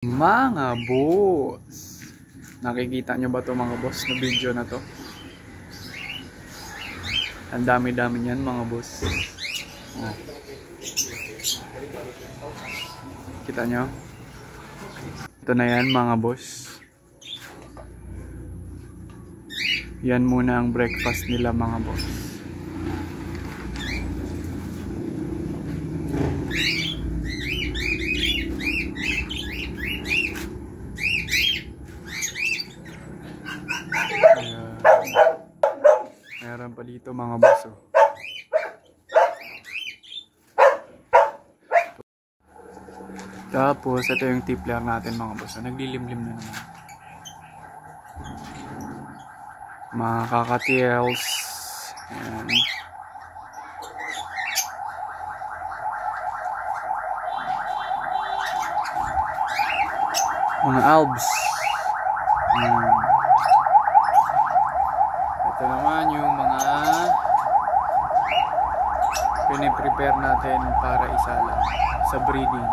Mga boss, nakikita nyo ba to mga boss na video na to? Ang dami-dami niyan mga boss. Oh. Kita nyo? Ito na yan mga boss. Yan muna ang breakfast nila mga boss. Meron pa dito mga boss. Oh. Tapos ito yung tipler natin mga boss. Naglilimlim na naman. Mga kakatiels. Ayan. Mga albs. Ayan. Ito naman yung mga piniprepare natin para isala sa breeding.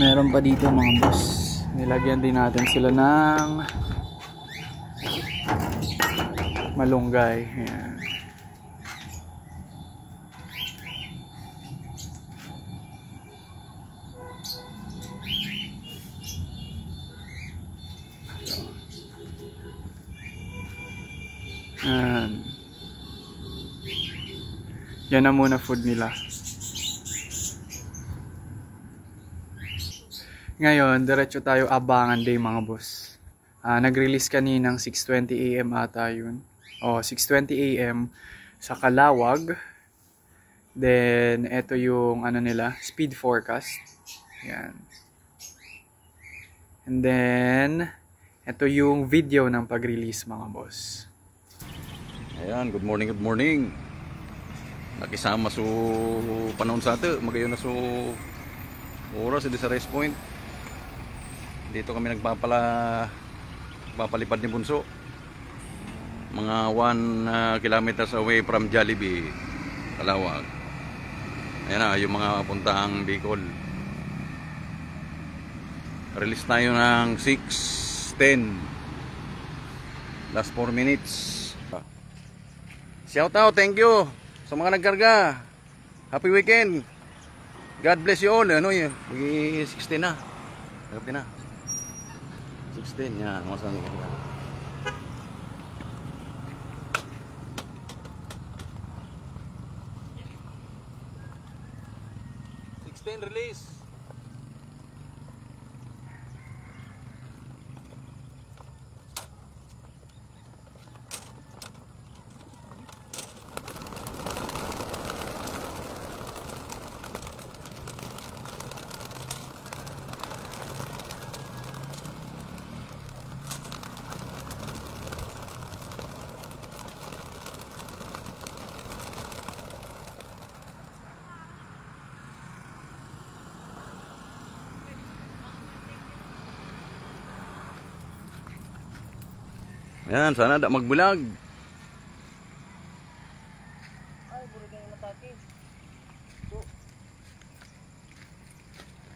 Meron pa dito mga boss. Nilagyan din natin sila ng malunggay. Ayan. Yan na muna food nila. Ngayon, diretso tayo Abangan Day mga boss. Nag-release kaninang 6:20 AM ata yun. O, 6:20 AM sa Calawag. Then, ito yung ano nila, speed forecast. Yan. And then, ito yung video ng pag-release mga boss. Ayan, good morning, good morning. Nakisama so panahon sa ito, magayon na so oras sa rest point. Dito kami nagpapalipad ni Bunso. Mga 1 kilometers away from Jollibee, Calawag. Ayan na, yung mga puntahang Bicol. Release tayo ng 6:10. Last 4 minutes. Shout out, thank you sa mga nagkarga. Happy weekend. God bless you all. Ano yun? 16 na. Happy na. 16 yan. Masang 16 release. Yan, sana da magbulag.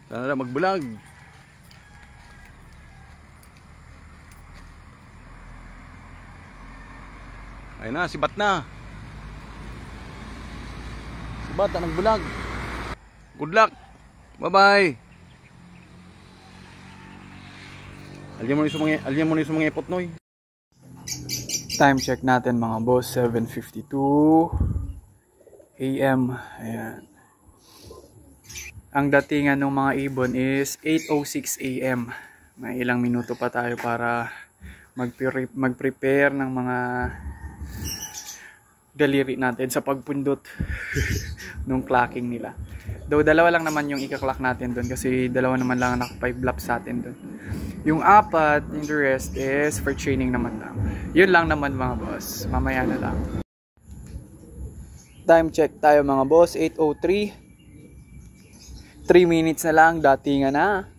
Sana da magbulag. Ayun na, sibat na. Sibat na nagbulag. Good luck. Bye-bye. Alyan mo na yung mga ipot, Noy. Time check natin mga boss, 7:52 AM. Ayan. Ang datingan ng mga ibon is 8:06 AM. May ilang minuto pa tayo para mag-prepare ng mga daliri natin sa pagpundot nung clacking nila. Though dalawa lang naman yung ika-clock natin doon kasi dalawa naman lang naka 5 laps sa atin doon. Yung apat, yung the rest is for training naman lang. Yun lang naman mga boss. Mamaya na lang. Time check tayo mga boss, 8:03. 3 minutes na lang, datingan na.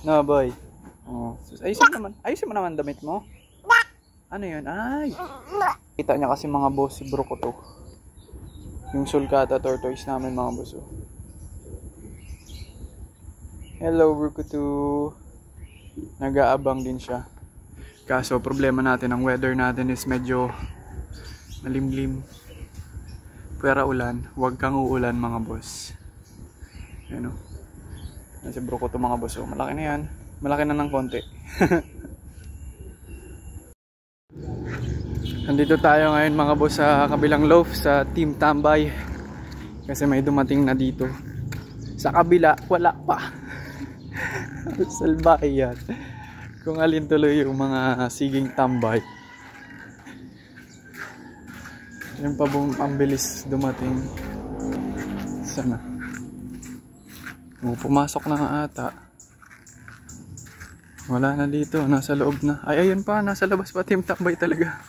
No boy. Oh, ayusin mo naman damit mo. Ano yun? Ay. Kita niya kasi mga boss si bro ko to. Yung sulcata tortoise namin mga boss. Oh. Hello Brukutu. Nag-aabang din siya. Kaso problema natin, ang weather natin is medyo malimlim. Pwera ulan. Huwag kang uulan mga boss. Ayan o. Yan si Brukutu mga boss. Oh. Malaki na yan. Malaki na ng konti. Nandito tayo ngayon mga boss sa kabilang loaf sa Team Tambay. Kasi may dumating na dito. Sa kabila, wala pa. Salbahe yan. Kung alin tuloy yung mga siging tambay. Yan pa bong ang bilis dumating. Sana. Pumasok na nga ata. Wala na dito, nasa loob na. Ay ayun pa, nasa labas pa. Team Tambay talaga.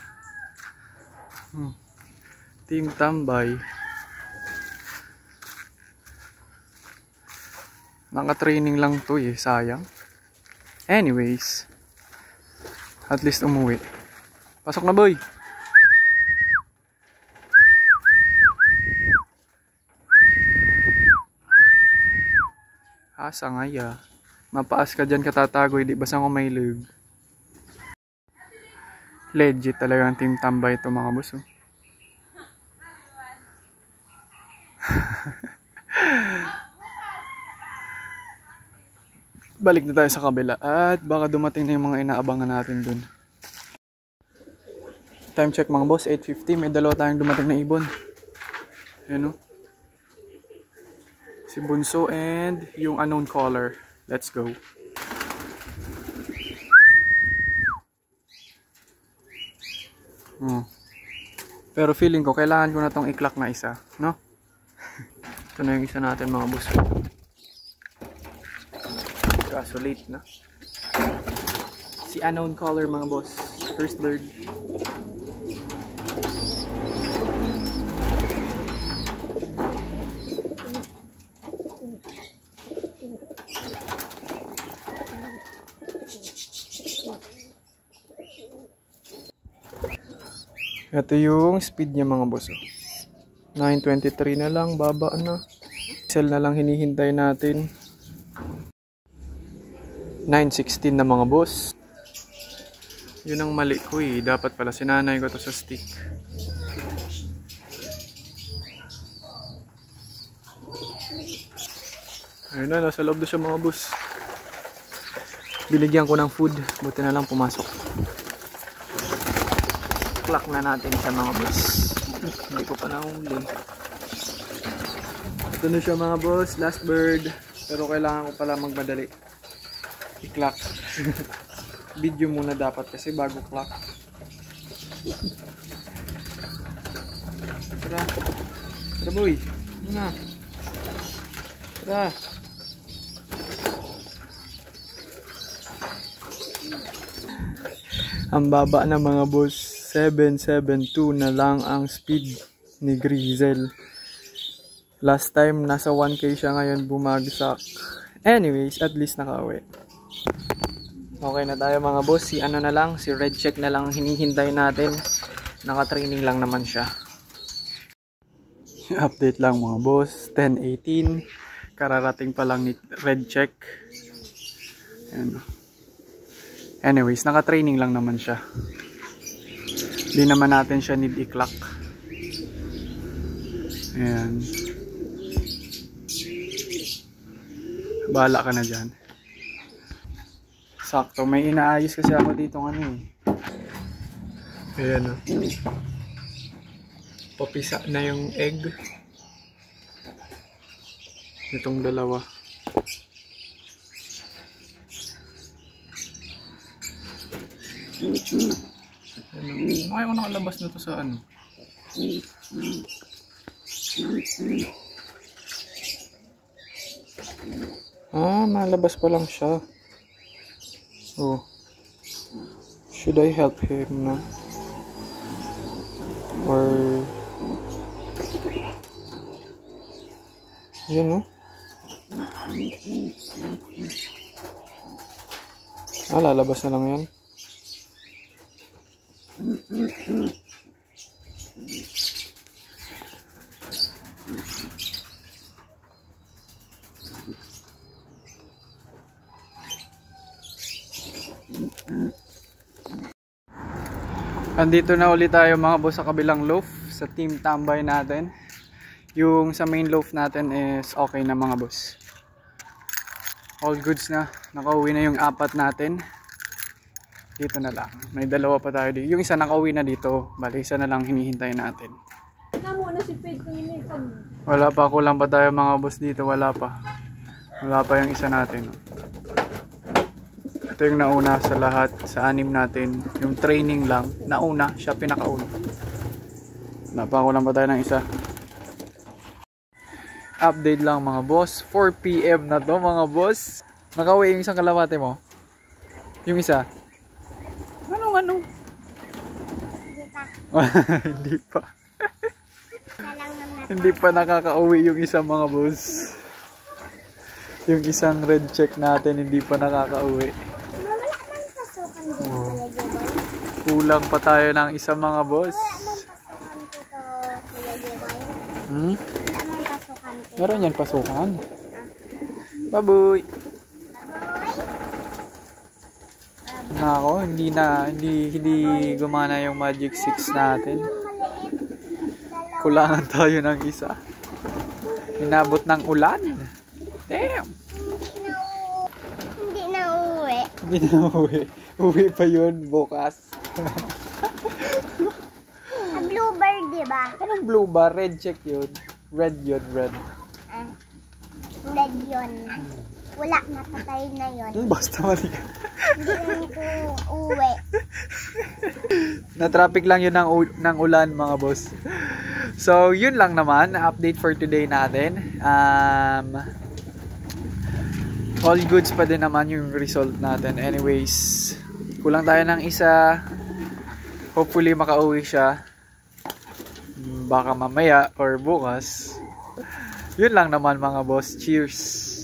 Team Tambay. Naka-training lang to eh, sayang. Anyways, at least umuwi. Pasok na boy. Asa nga ya. Mapaas ka dyan katatagoy, di basta ko may lug. Legit talaga ang Team Tambay ito mga boss. Oh. Balik na tayo sa kabila at baka dumating na yung mga inaabangan natin dun. Time check mga boss, 8:50. May dalawa tayong dumating na ibon. Ayan o. Si Bunso and yung unknown caller. Let's go. Pero feeling ko kailangan ko na tong i-clock na isa, no? Ito na yung isa natin mga boss. Kaso late na. Si unknown caller mga boss. First bird. Ito yung speed niya mga boss. 9:23 na lang, baba na. Cell na lang hinihintay natin. 9:16 na mga boss. Yun ang mali ko eh. Dapat pala sinanay ko to sa stick. Ayun na, nasa loob na siya mga boss. Binigyan ko ng food. Buti na lang pumasok. Clock na natin sa mga boss. Hindi ko pa nahuli. Ito na siya mga boss. Last bird. Pero kailangan ko pala magmadali. I-clock. Video muna dapat kasi bago clock. Tara. Tara boy. Tara. Tara. Ang baba na mga boss. 772 na lang ang speed ni Grizel. Last time nasa 1K siya, ngayon bumagsak. Anyways, at least nakauwi. Okay na tayo mga boss. Si ano na lang, si Red Check na lang hinihintay natin. Naka-training lang naman siya. Update lang mga boss. 10:18. Kararating pa lang ni Red Check. Ayan. Anyways, naka-training lang naman siya. Hindi naman natin siya need i-clock. Ayan. Bahala ka na dyan. Sakto. May inaayos kasi ako dito ano eh. Ayan o. Papisa na yung egg. Itong dalawa. Ayaw ko nakalabas na to sa ano. Malabas pa lang siya. Oh. Should I help him na? Or yun lalabas na lang yan. Andito na ulit tayo mga boss sa kabilang loaf sa team tambay natin. Yung sa main loaf natin is okay na mga boss. All goods na. Nakauwi na yung 4 natin. Dito na lang. May 2 pa tayo dito. Yung isa nakauwi na dito. Bali isa na lang hinihintay natin. Wala pa. Kulang pa tayo mga boss dito. Wala pa. Wala pa yung isa natin. Ito yung nauna sa lahat, sa 6 natin. Yung training lang, nauna, siya pinakauna. Napakulang pa tayo ng isa. Update lang mga boss, 4 PM na to mga boss. Nakauwi yung isang kalawate mo? Yung isa? Ano? Hindi pa. Hindi pa nakakauwi yung isang mga boss. Yung isang red check natin, hindi pa nakakauwi. Kulang pa tayo ng isa mga boss. Meron yan pasukan. Baboy. Nako, hindi gumana yung Magic 6 natin. Kulangan tayo ng isa. Inabot ng ulan. Damn. Hindi na uwi. Hindi na uwi. Uwi pa yun bukas. Blue bar, diba? Anong blue bar? Red check yun. Red yun, red. Red yun. Wala, napatay na yun. Basta mali ka. Hindi ko uwi. Na-traffic lang yun ng ulan mga boss. So, yun lang naman. Update for today natin. All goods pa din naman yung result natin. Anyways, kulang tayo ng isa. Hopefully makauwi siya. Baka mamaya or bukas. Yun lang naman mga boss. Cheers!